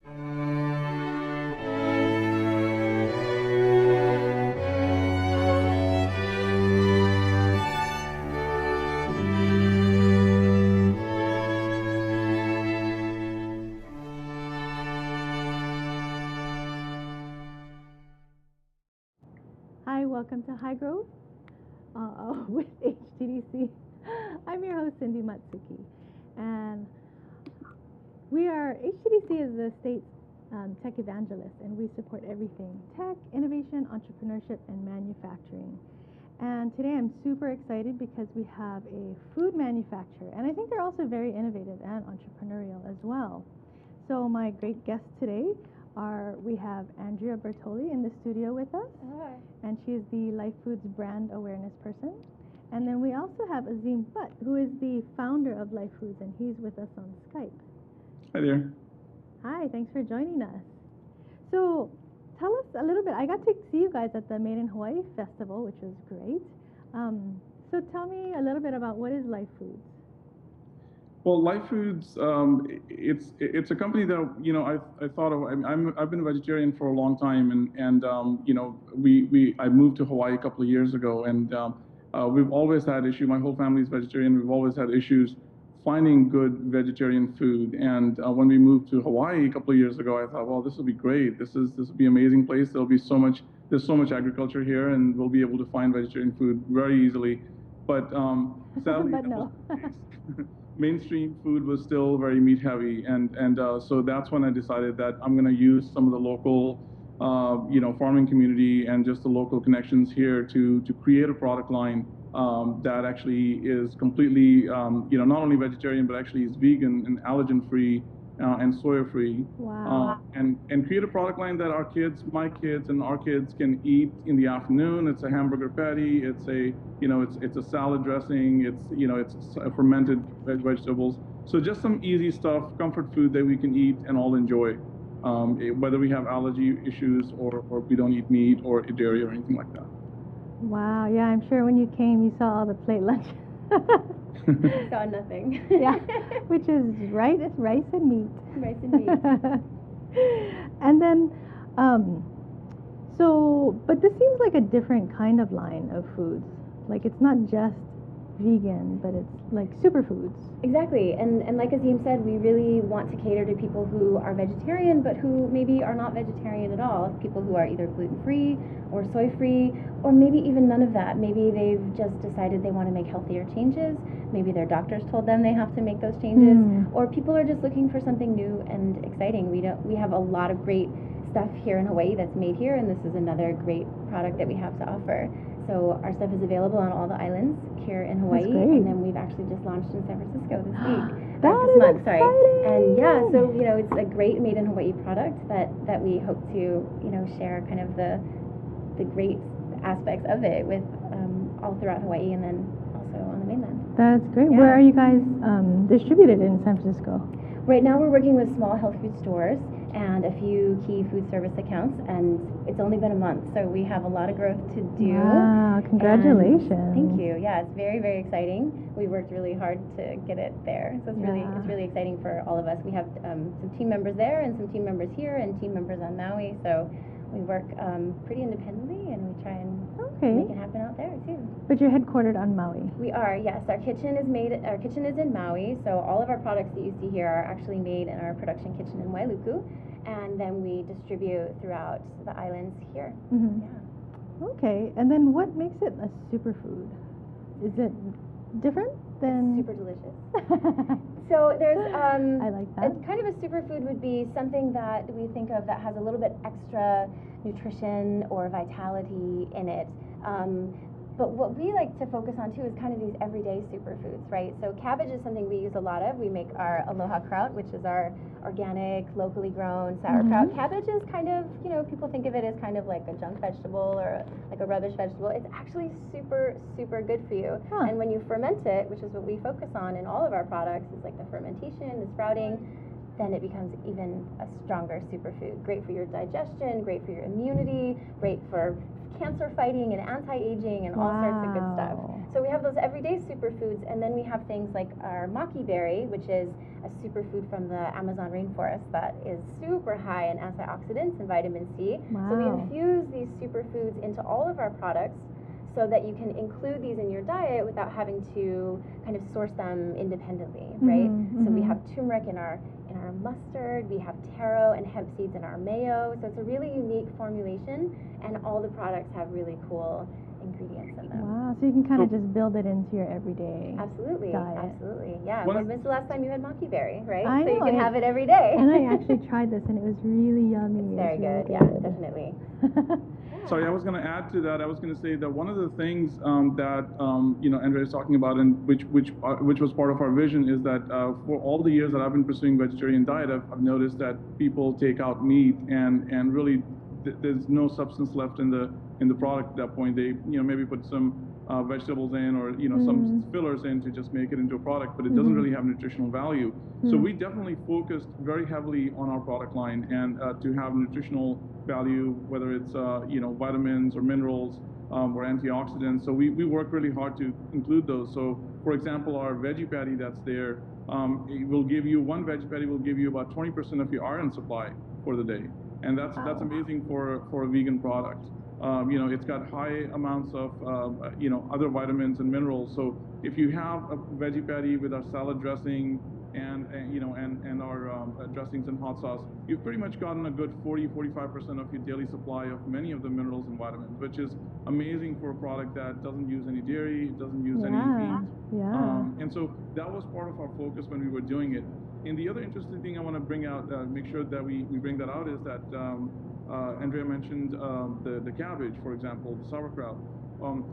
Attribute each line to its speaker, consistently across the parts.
Speaker 1: Hi, welcome to High Growth with HTDC. I'm your host, Cindy Matsuki, and HTDC is the state's tech evangelist, and we support everything tech, innovation, entrepreneurship, and manufacturing. And today I'm super excited because we have a food manufacturer, and I think they're also very innovative and entrepreneurial as well. So my great guests today we have Andrea Bertoli in the studio with us.
Speaker 2: Hi.
Speaker 1: And she is the LifeFoods brand awareness person. And then we also have Azeem, who is the founder of LifeFoods, and he's with us on Skype.
Speaker 3: Hi there.
Speaker 1: Hi, thanks for joining us. So tell us a little bit. I got to see you guys at the Made in Hawaii Festival, which was great. So tell me a little bit about what is LifeFoods.
Speaker 3: Well, LifeFoods, it's a company that I thought of. I've been a vegetarian for a long time, and I moved to Hawaii a couple of years ago, and we've always had issues. My whole family is vegetarian. We've always had issues finding good vegetarian food. And when we moved to Hawaii a couple of years ago, I thought, well, this will be great. This will be an amazing place. There's so much agriculture here, and we'll be able to find vegetarian food very easily. But sadly,
Speaker 1: but no.
Speaker 3: mainstream food was still very meat heavy, and so that's when I decided that I'm going to use some of the local farming community and just the local connections here to create a product line that actually is completely not only vegetarian but actually is vegan and allergen free and soya free.
Speaker 1: Wow.
Speaker 3: And create a product line that my kids and our kids can eat in the afternoon. It's a hamburger patty, it's a salad dressing, it's fermented vegetables. So just some easy stuff, comfort food that we can eat and all enjoy, whether we have allergy issues or we don't eat meat or dairy or anything like that.
Speaker 1: Wow, yeah, I'm sure when you came you saw all the plate lunch.
Speaker 2: Saw nothing.
Speaker 1: Yeah, which is right. It's rice and meat.
Speaker 2: Rice and meat.
Speaker 1: And then, but this seems like a different kind of line of foods. Like it's not just vegan, but it's like superfoods.
Speaker 2: Exactly, and like Azeem said, we really want to cater to people who are vegetarian, but who maybe are not vegetarian at all. People who are either gluten-free or soy-free, or maybe even none of that. Maybe they've just decided they want to make healthier changes. Maybe their doctors told them they have to make those changes, or people are just looking for something new and exciting. We have a lot of great stuff here in Hawaii that's made here, and this is another great product that we have to offer. So our stuff is available on all the islands here in Hawaii, and then we've actually just launched in San Francisco this week.
Speaker 1: This
Speaker 2: month, sorry.
Speaker 1: Exciting.
Speaker 2: And yeah, so it's a great made in Hawaii product that we hope to share kind of the great aspects of it with all throughout Hawaii and then also on the mainland.
Speaker 1: That's great.
Speaker 2: Yeah.
Speaker 1: Where are you guys distributed in San Francisco?
Speaker 2: Right now we're working with small health food stores and a few key food service accounts, and it's only been a month, so we have a lot of growth to do.
Speaker 1: Wow, congratulations.
Speaker 2: And thank you. Yeah, it's very, very exciting. We worked really hard to get it there, so it's really exciting for all of us. We have some team members there and some team members here and team members on Maui, so we work pretty independently, and we try and make it happen out there too.
Speaker 1: But you're headquartered on Maui.
Speaker 2: We are, yes. Our kitchen is in Maui, so all of our products that you see here are actually made in our production kitchen in Wailuku, and then we distribute throughout the islands here.
Speaker 1: Mm-hmm.
Speaker 2: Yeah.
Speaker 1: Okay, and then what makes it a superfood? Is it different than?
Speaker 2: Super delicious. So there's
Speaker 1: I like that.
Speaker 2: kind of a superfood would be something that we think of that has a little bit extra nutrition or vitality in it. But what we like to focus on too is kind of these everyday superfoods, right? So cabbage is something we use a lot of. We make our aloha kraut, which is our organic, locally grown sauerkraut. Cabbage is kind of, people think of it as kind of like a junk vegetable or like a rubbish vegetable. It's actually super, super good for you. And when you ferment it, which is what we focus on in all of our products, is like the fermentation, the sprouting, then it becomes even a stronger superfood. Great for your digestion, great for your immunity, great for cancer fighting and anti-aging and all sorts of good stuff. So we have those everyday superfoods, and then we have things like our maki berry, which is a superfood from the Amazon rainforest that is super high in antioxidants and vitamin C.
Speaker 1: Wow.
Speaker 2: So we infuse these superfoods into all of our products so that you can include these in your diet without having to kind of source them independently, right? So we have turmeric in our mustard, we have taro and hemp seeds in our mayo. So it's a really unique formulation, and all the products have really cool ingredients in them.
Speaker 1: Wow, so you can kind of just build it into your everyday
Speaker 2: Absolutely,
Speaker 1: diet.
Speaker 2: absolutely, yeah.
Speaker 3: What-
Speaker 2: When's the last time you had maki berry, right?
Speaker 1: I
Speaker 2: so you
Speaker 1: know,
Speaker 2: can have it every day.
Speaker 1: And I actually tried this, and it was really yummy.
Speaker 2: It's
Speaker 1: It
Speaker 2: very
Speaker 1: was really
Speaker 2: good, yeah, definitely.
Speaker 3: Sorry, I was going to add to that. I was going to say that one of the things that Andrea is talking about, and which was part of our vision, is that for all the years that I've been pursuing vegetarian diet, I've noticed that people take out meat, and really there's no substance left in the product at that point. They maybe put some vegetables in, or some fillers in to just make it into a product, but it doesn't really have nutritional value. So we definitely focused very heavily on our product line, and to have nutritional value, whether it's vitamins or minerals or antioxidants. So we work really hard to include those. So for example, our veggie patty that's there, it will give you, one veggie patty will give you about 20% of your iron supply for the day, and that's amazing for a vegan product. It's got high amounts of other vitamins and minerals. So if you have a veggie patty with our salad dressing and our dressings and hot sauce, you've pretty much gotten a good 40-45% of your daily supply of many of the minerals and vitamins, which is amazing for a product that doesn't use any dairy, it doesn't use any meat.
Speaker 1: Yeah.
Speaker 3: And so that was part of our focus when we were doing it. And the other interesting thing I want to bring out, make sure that we bring that out, is that Andrea mentioned the cabbage, for example, the sauerkraut.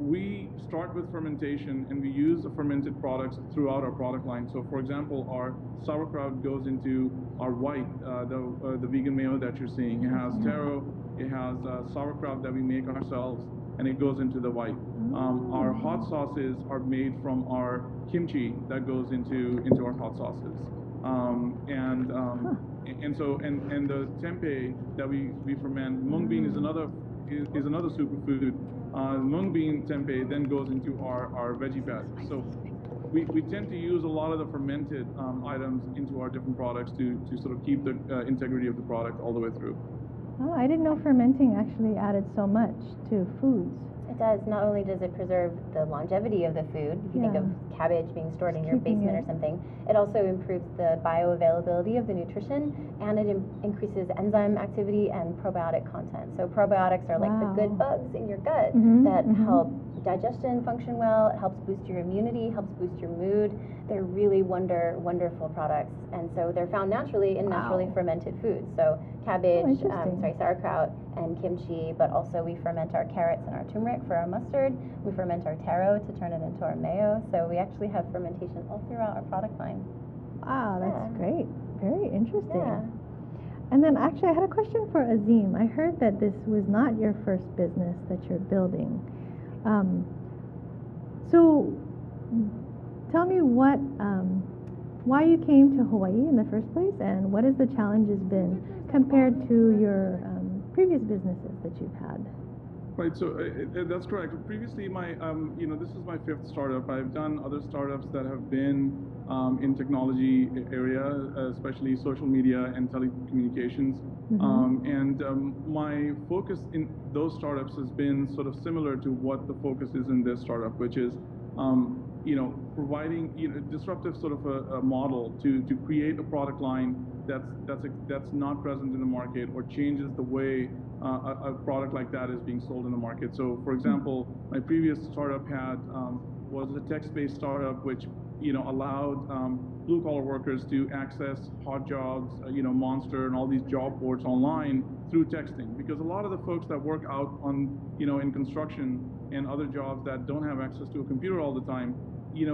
Speaker 3: We start with fermentation, and we use the fermented products throughout our product line. So for example, our sauerkraut goes into our white, the vegan mayo that you're seeing. It has taro, it has sauerkraut that we make ourselves, and it goes into the white. Our hot sauces are made from our kimchi that goes into our hot sauces. And the tempeh that we ferment, mung bean is another superfood. Mung bean tempeh then goes into our veggie patty. So we tend to use a lot of the fermented items into our different products to sort of keep the integrity of the product all the way through.
Speaker 1: Oh, I didn't know fermenting actually added so much to foods.
Speaker 2: It does. Not only does it preserve the longevity of the food, if you think of cabbage being stored in your basement or something, it also improves the bioavailability of the nutrition, and it increases enzyme activity and probiotic content. So probiotics are like the good bugs in your gut that help digestion function well. It helps boost your immunity, helps boost your mood. They're really wonderful products, and so they're found naturally in naturally fermented foods. So cabbage, sauerkraut, and kimchi, but also we ferment our carrots and our turmeric for our mustard. We ferment our taro to turn it into our mayo. So we actually have fermentation all throughout our product line.
Speaker 1: Wow, that's great. Very interesting.
Speaker 2: Yeah.
Speaker 1: And then actually I had a question for Azeem. I heard that this was not your first business that you're building. So tell me why you came to Hawaii in the first place, and what has the challenges been compared to your previous businesses that you've had?
Speaker 3: Right, so that's correct. Previously, this is my 5th startup. I've done other startups that have been in technology area, especially social media and telecommunications. My focus in those startups has been sort of similar to what the focus is in this startup, which is providing disruptive sort of a model to create a product line that's not present in the market, or changes the way a product like that is being sold in the market. So for example, my previous startup was a text-based startup which allowed blue-collar workers to access hot jobs, Monster and all these job boards online through texting, because a lot of the folks that work out on in construction and other jobs that don't have access to a computer all the time,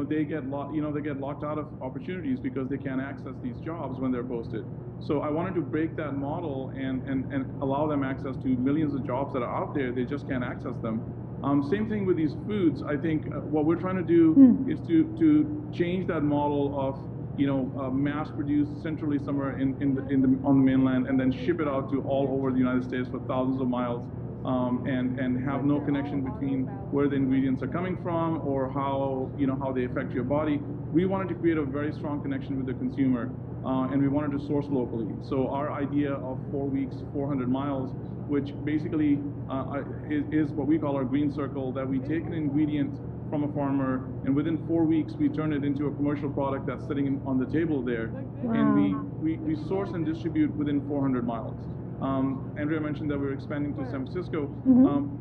Speaker 3: they get locked out of opportunities because they can't access these jobs when they're posted. So I wanted to break that model and allow them access to millions of jobs that are out there. They just can't access them. Same thing with these foods. I think what we're trying to do is to change that model of mass-produced centrally somewhere on the mainland, and then ship it out to all over the United States for thousands of miles and have no connection between where the ingredients are coming from or how how they affect your body. We wanted to create a very strong connection with the consumer, and we wanted to source locally. So our idea of 4 weeks, 400 miles, which basically is what we call our green circle, that we take an ingredient from a farmer, and within 4 weeks we turn it into a commercial product that's sitting on the table there.
Speaker 1: Wow.
Speaker 3: And we source and distribute within 400 miles. Andrea mentioned that we're expanding to San Francisco.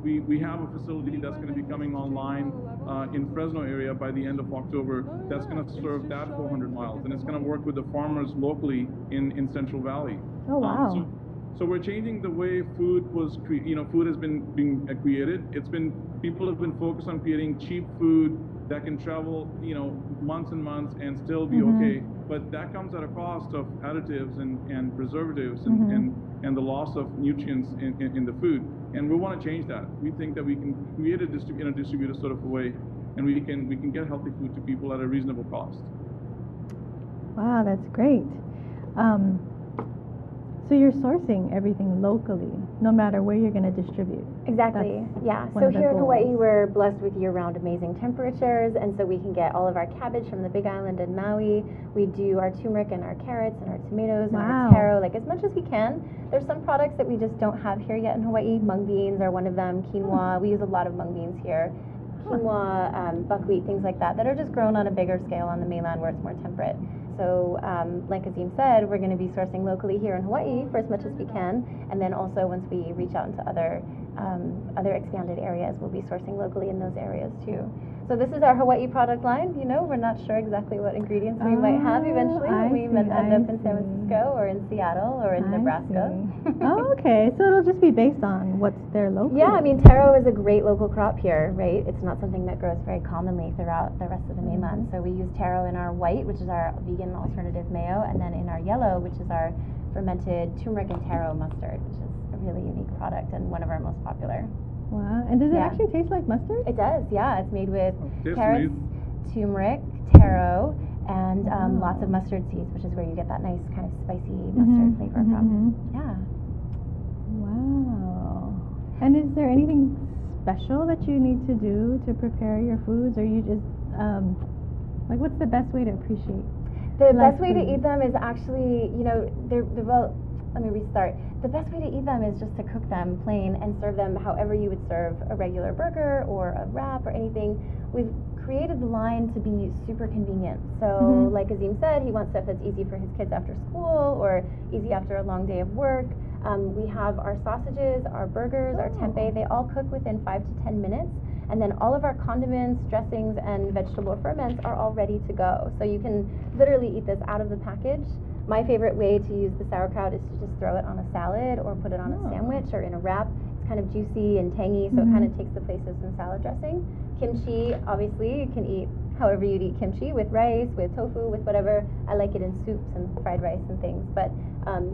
Speaker 3: We have a facility that's going to be coming online in Fresno area by the end of October. That's going to serve that 400 miles, and it's going to work with the farmers locally in Central Valley.
Speaker 1: Oh, wow.
Speaker 3: So we're changing the way food was, food has been being created. People have been focused on creating cheap food that can travel, months and months and still be okay. But that comes at a cost of additives and preservatives and the loss of nutrients in the food. And we want to change that. We think that we can create in a distributed sort of a way, and we can get healthy food to people at a reasonable cost.
Speaker 1: Wow, that's great. So you're sourcing everything locally, no matter where you're going to distribute.
Speaker 2: Exactly, yeah. So here in Hawaii, we're blessed with year-round amazing temperatures, and so we can get all of our cabbage from the Big Island and Maui. We do our turmeric and our carrots and our tomatoes and our taro, like as much as we can. There's some products that we just don't have here yet in Hawaii. Mung beans are one of them, quinoa. We use a lot of mung beans here. Quinoa, buckwheat, things like that are just grown on a bigger scale on the mainland where it's more temperate. So like Azeem said, we're going to be sourcing locally here in Hawaii for as much as we can, and then also once we reach out into other expanded areas, we'll be sourcing locally in those areas too. So this is our Hawaii product line. We're not sure exactly what ingredients we might have eventually when we end up in San Francisco or in Seattle or in Nebraska.
Speaker 1: Oh, okay. So it'll just be based on what's there locally.
Speaker 2: Yeah, I mean, taro is a great local crop here, right? It's not something that grows very commonly throughout the rest of the mainland. So we use taro in our white, which is our vegan alternative mayo, and then in our yellow, which is our fermented turmeric and taro mustard, which is a really unique product and one of our most popular.
Speaker 1: Wow. And does it actually taste like mustard?
Speaker 2: It does, yeah. It's made with carrots,
Speaker 3: amazing.
Speaker 2: turmeric, taro, and lots of mustard seeds, which is where you get that nice kind of spicy mustard flavor from. Yeah.
Speaker 1: Wow. And is there anything special that you need to do to prepare your foods, or you just, what's the best way to appreciate?
Speaker 2: The best way to eat them is actually, let me restart. The best way to eat them is just to cook them plain and serve them however you would serve a regular burger or a wrap or anything. We've created the line to be super convenient. So like Azeem said, he wants stuff that's easy for his kids after school or easy after a long day of work. We have our sausages, our burgers, our tempeh. They all cook within 5 to 10 minutes. And then all of our condiments, dressings, and vegetable ferments are all ready to go. So you can literally eat this out of the package. My favorite way to use the sauerkraut is to just throw it on a salad or put it on a sandwich or in a wrap. It's kind of juicy and tangy, so it kind of takes the place of some salad dressing. Kimchi, obviously, you can eat however you'd eat kimchi, with rice, with tofu, with whatever. I like it in soups and fried rice and things. But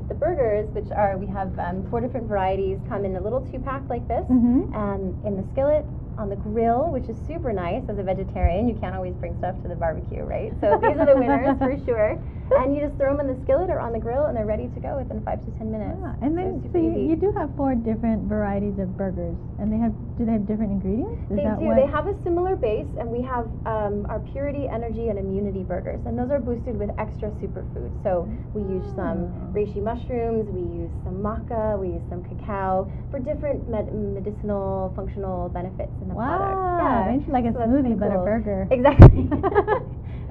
Speaker 2: the burgers, we have 4 different varieties, come in a little 2-pack like this, and in the skillet, on the grill, which is super nice. As a vegetarian, you can't always bring stuff to the barbecue, right? So these are the winners for sure. And you just throw them in the skillet or on the grill, and they're ready to go within 5 to 10 minutes.
Speaker 1: Yeah. And then, so you do have 4 different varieties of burgers, and do they have different ingredients?
Speaker 2: They do. They have a similar base, and we have our purity, energy, and immunity burgers, and those are boosted with extra superfoods. So we use some reishi mushrooms, we use some maca, we use some cacao for different medicinal, functional benefits in the products.
Speaker 1: Yeah, it's like a smoothie, but a burger.
Speaker 2: Exactly.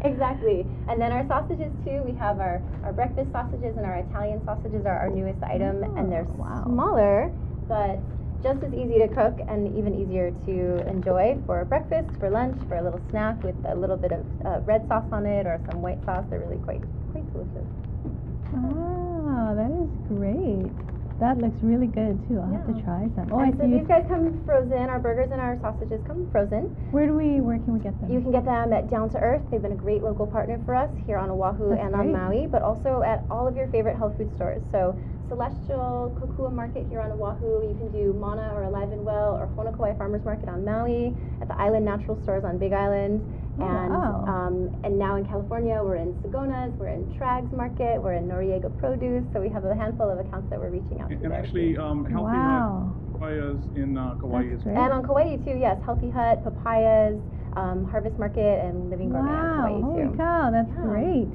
Speaker 2: Exactly. And then our sausages too, we have our breakfast sausages, and our Italian sausages are our newest item, and they're smaller, but just as easy to cook and even easier to enjoy for breakfast, for lunch, for a little snack with a little bit of red sauce on it or some white sauce. They're really quite delicious.
Speaker 1: Oh, that is great. That looks really good too. I'll have to try some. Oh,
Speaker 2: and so these guys come frozen. Our burgers and our sausages come frozen.
Speaker 1: Where can we get them?
Speaker 2: You can get them at Down to Earth. They've been a great local partner for us here on Oahu and on Maui, but also at all of your favorite health food stores. So Celestial Kokua Market here on Oahu. You can do Mana or Alive and Well or Honokawai Farmers Market on Maui, at the Island Natural Stores on Big Island. And now in California, we're in Sagona's, we're in Trag's Market, we're in Noriega Produce, so we have a handful of accounts that we're reaching out to.
Speaker 3: And actually, Healthy papayas in Kauai
Speaker 1: That's
Speaker 3: as
Speaker 1: great.
Speaker 3: well.
Speaker 2: And on Kauai too, yes, Healthy Hut, papayas, Harvest Market, and Living Gourmet on
Speaker 1: Wow,
Speaker 2: Kauai
Speaker 1: holy
Speaker 2: too.
Speaker 1: cow, that's
Speaker 2: Yeah.
Speaker 1: great.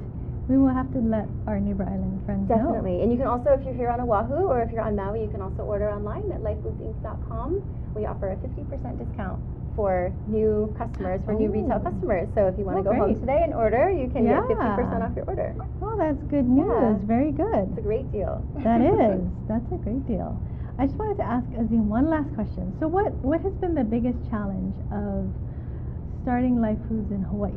Speaker 1: We will have to let our neighbor island friends know.
Speaker 2: Definitely. And you can also, if you're here on Oahu or if you're on Maui, you can also order online at lifefoodsinc.com. We offer a 50% discount for new customers, for new retail
Speaker 1: Oh.
Speaker 2: customers. So if you want to
Speaker 1: Oh,
Speaker 2: go home
Speaker 1: great.
Speaker 2: today and order, you can get
Speaker 1: Yeah.
Speaker 2: 50% off your order.
Speaker 1: Oh, that's good news.
Speaker 2: Yeah.
Speaker 1: Very good.
Speaker 2: It's a great deal.
Speaker 1: That is. That's a great deal. I just wanted to ask Azeem one last question. So what has been the biggest challenge of starting LifeFoods in Hawaii?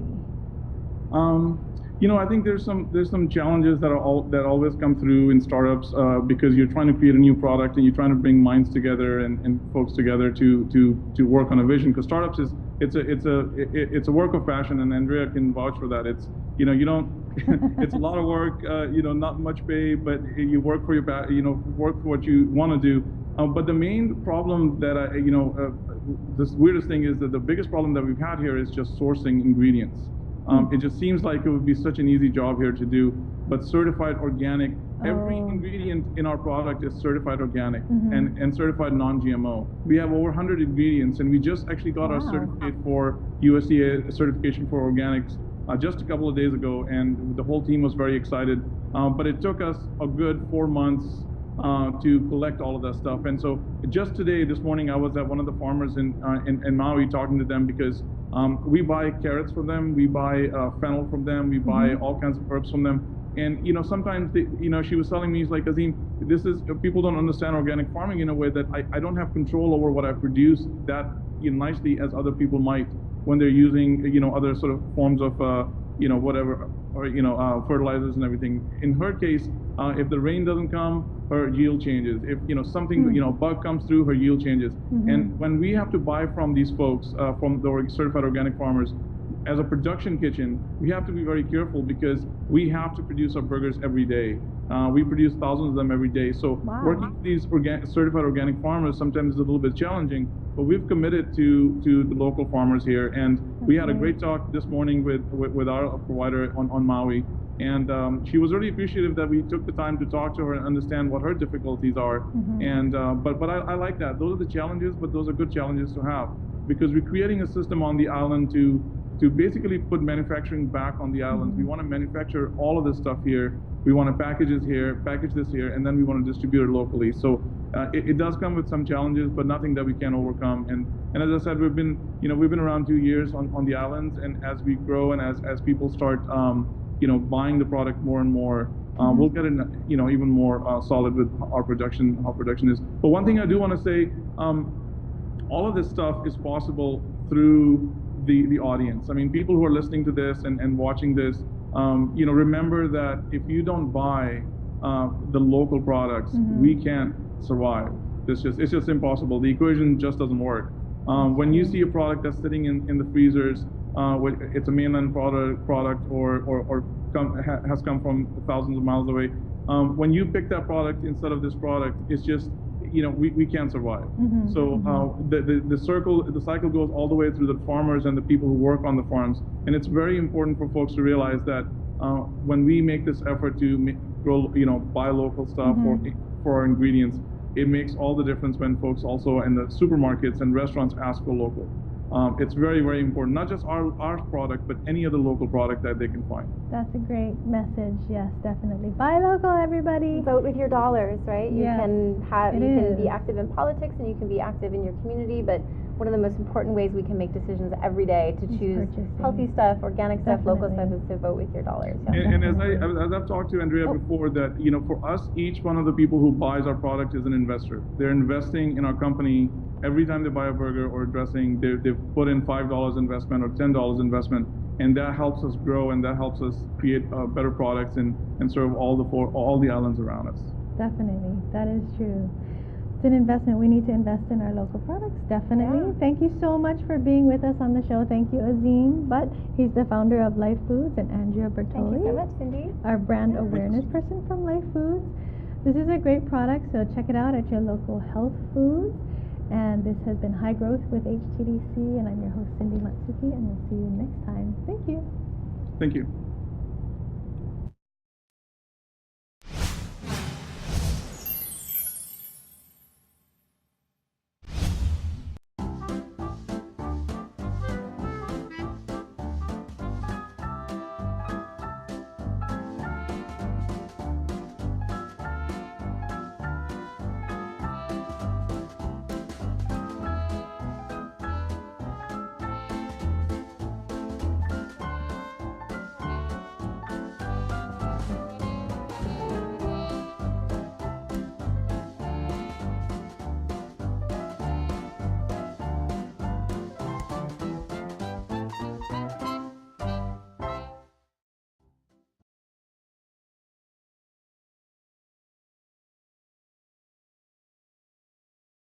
Speaker 3: I think there's some challenges that always come through in startups because you're trying to create a new product and you're trying to bring minds together and folks together to work on a vision. Because startups it's a work of passion, and Andrea can vouch for that. It's you don't it's a lot of work, not much pay, but you work for work for what you want to do. But the main problem that this weirdest thing is that the biggest problem that we've had here is just sourcing ingredients. It just seems like it would be such an easy job here to do, but certified organic, every ingredient in our product is certified organic and certified non-GMO. We have over 100 ingredients, and we just actually got our certificate for USDA certification for organics just a couple of days ago, and the whole team was very excited. But it took us a good 4 months to collect all of that stuff. And so just today, this morning, I was at one of the farmers in Maui talking to them because we buy carrots from them, we buy fennel from them, we buy all kinds of herbs from them. And sometimes she was telling me, it's like, Azeem, people don't understand organic farming in a way that I don't have control over what I produce that nicely as other people might when they're using other sort of forms of whatever, or fertilizers and everything. In her case, if the rain doesn't come, her yield changes. If something bug comes through, her yield changes. And when we have to buy from these folks, from the certified organic farmers, as a production kitchen, we have to be very careful because we have to produce our burgers every day. We produce thousands of them every day. So working with these certified organic farmers sometimes is a little bit challenging, but we've committed to the local farmers here. And we had a great talk this morning with our provider on Maui. And she was really appreciative that we took the time to talk to her and understand what her difficulties are. And but I like that. Those are the challenges, but those are good challenges to have because we're creating a system on the island to basically put manufacturing back on the island. We want to manufacture all of this stuff here. We want to package this here, and then we want to distribute it locally. So it does come with some challenges, but nothing that we can't overcome. And as I said, we've been around 2 years on the islands, and as we grow and as people start buying the product more and more, we'll get even more solid with our production, how production is. But one thing I do want to say, all of this stuff is possible through the audience. I mean, people who are listening to this and watching this, remember that if you don't buy the local products, we can't survive. It's just impossible. The equation just doesn't work. When you see a product that's sitting in the freezers, it's a mainland product or has come from thousands of miles away. When you pick that product instead of this product, it's just we can't survive. So the cycle goes all the way through the farmers and the people who work on the farms, and it's very important for folks to realize that when we make this effort to buy local stuff for our ingredients, it makes all the difference when folks also in the supermarkets and restaurants ask for local. It's very, very important, not just our product, but any other local product that they can find.
Speaker 1: That's a great message. Yes, definitely. Buy local, everybody.
Speaker 2: Vote with your dollars, right? You
Speaker 1: Yes,
Speaker 2: can be active in politics and you can be active in your community, but one of the most important ways we can make decisions every day to choose healthy stuff, organic stuff, local stuff is to vote with your dollars. Yeah.
Speaker 3: And as I've talked to Andrea before, that for us, each one of the people who buys our product is an investor. They're investing in our company. Every time they buy a burger or a dressing, they've put in $5 investment or $10 investment, and that helps us grow and that helps us create better products and serve all the islands around us.
Speaker 1: Definitely, that is true. It's an investment. We need to invest in our local products, definitely. Yeah. Thank you so much for being with us on the show. Thank you, Azeem. But he's the founder of LifeFoods, and Andrea Bertoli.
Speaker 2: Thank you so much, Cindy.
Speaker 1: Our brand awareness person from LifeFoods. This is a great product, so check it out at your local health foods. And this has been High Growth with HTDC, and I'm your host, Cindy Matsuki, and we'll see you next time. Thank you.
Speaker 3: Thank you.